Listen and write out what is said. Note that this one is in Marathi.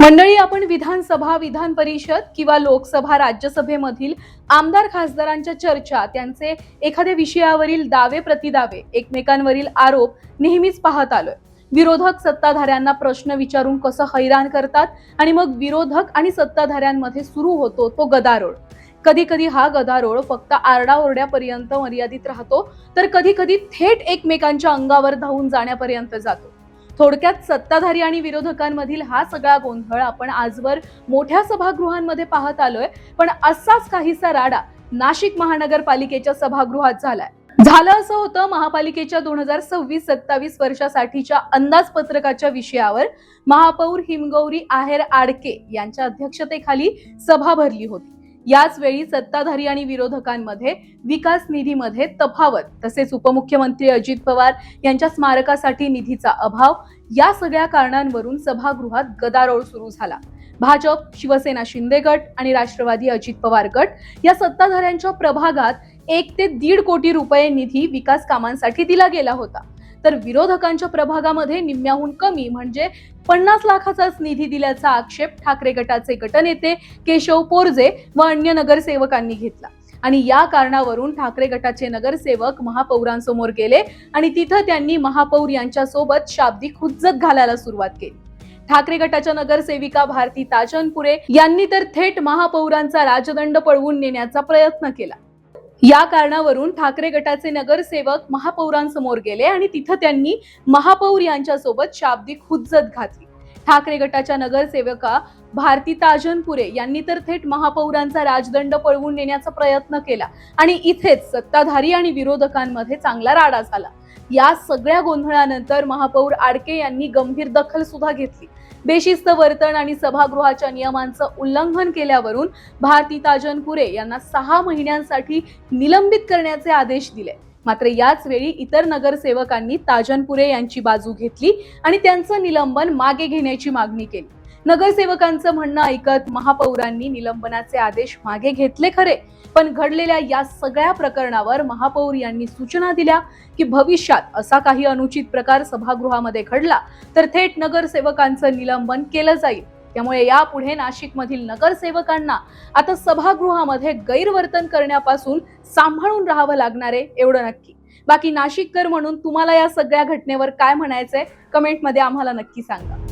मंडळी, आपण विधानसभा, विधान परिषद किंवा लोकसभा, राज्यसभेमधील आमदार खासदारांच्या चर्चा, त्यांचे एखाद्या विषयावरील दावे प्रतिदावे, एकमेकांवरील आरोप नेहमीच पाहत आलोय. विरोधक सत्ताधाऱ्यांना प्रश्न विचारून कसं हैराण करतात आणि मग विरोधक आणि सत्ताधाऱ्यांमध्ये सुरू होतो तो गदारोळ. कधी कधी हा गदारोळ फक्त आरडाओरड्यापर्यंत मर्यादित राहतो, तर कधी कधी थेट एकमेकांच्या अंगावर धावून जाण्यापर्यंत जातो. थोडक्यात सत्ताधारी आणि विरोधकांमधील हा सगळा गोंधळ आपण आजवर मोठ्या सभागृहांमध्ये पाहत आलोय. पण असाच काहीसा राडा नाशिक महानगरपालिकेच्या सभागृहात झालं असं होतं. महापालिकेच्या 2026-27 वर्षासाठीच्या अंदाजपत्रकाच्या विषयावर महापौर हिमगौरी आहेर आडके यांच्या अध्यक्षतेखाली सभा भरली होती. याच वेळी सत्ताधारी आणि विरोधकांमध्ये विकास निधीमध्ये तफावत, तसेच उपमुख्यमंत्री अजित पवार यांच्या स्मारकासाठी निधीचा अभाव, या सगळ्या कारणांवरून सभागृहात गदारोळ सुरू झाला. भाजप, शिवसेना शिंदे गट आणि राष्ट्रवादी अजित पवार गट या सत्ताधाऱ्यांच्या प्रभागात 1 ते 1.5 कोटी रुपये निधी विकास कामांसाठी दिला गेला होता. तर विरोधकांच्या प्रभागामध्ये निम्म्याहून कमी म्हणजे 50 लाखाचाच निधी दिल्याचा आक्षेप ठाकरे गटाचे गटनेते केशव पोरजे व अन्य नगरसेवकांनी घेतला. आणि या कारणावरून ठाकरे गटाचे नगरसेवक महापौरांसमोर गेले आणि तिथं त्यांनी महापौर यांच्या सोबत शाब्दिक हुज्जत घालायला सुरुवात केली. ठाकरे गटाच्या नगरसेविका भारती ताजनपुरे यांनी तर थेट महापौरांचा राजदंड पळवून नेण्याचा प्रयत्न केला. या कारणावरून ठाकरे गटाचे नगरसेवक महापौरांसमोर गेले आणि तिथं त्यांनी महापौर यांच्या सोबत शाब्दिक हुज्जत घातली. ठाकरे गटाच्या नगरसेवका भारती ताजनपुरे यांनी तर थेट महापौरांचा राजदंड पळवून नेण्याचा प्रयत्न केला आणि इथेच सत्ताधारी आणि विरोधकांमध्ये चांगला राडा झाला. या सगळ्या गोंधळानंतर महापौर आडके यांनी गंभीर दखल सुद्धा घेतली. बेशिस्त वर्तन आणि सभागृहाच्या नियमांचं उल्लंघन केल्यावरून भारती ताजनपुरे यांना 6 महिन्यांसाठी निलंबित करण्याचे आदेश दिले. मात्र याच वेळी इतर नगरसेवकांनी ताजनपुरे यांची बाजू घेतली आणि त्यांचं निलंबन मागे घेण्याची मागणी केली. नगरसेवकांचं म्हणणं ऐकत महापौरांनी निलंबनाचे आदेश मागे घेतले खरे, पण घडलेल्या या सगळ्या प्रकरणावर महापौर यांनी सूचना दिल्या की भविष्यात असा काही अनुचित प्रकार सभागृहामध्ये घडला तर थेट नगरसेवकांचं निलंबन केलं जाईल. त्यामुळे यापुढे नाशिकमधील नगरसेवकांना आता सभागृहामध्ये गैरवर्तन करण्यापासून सांभाळून राहावं लागणार आहे, एवढं नक्की. बाकी नाशिककर म्हणून तुम्हाला या सगळ्या घटनेवर काय म्हणायचंय, कमेंटमध्ये आम्हाला नक्की सांगा.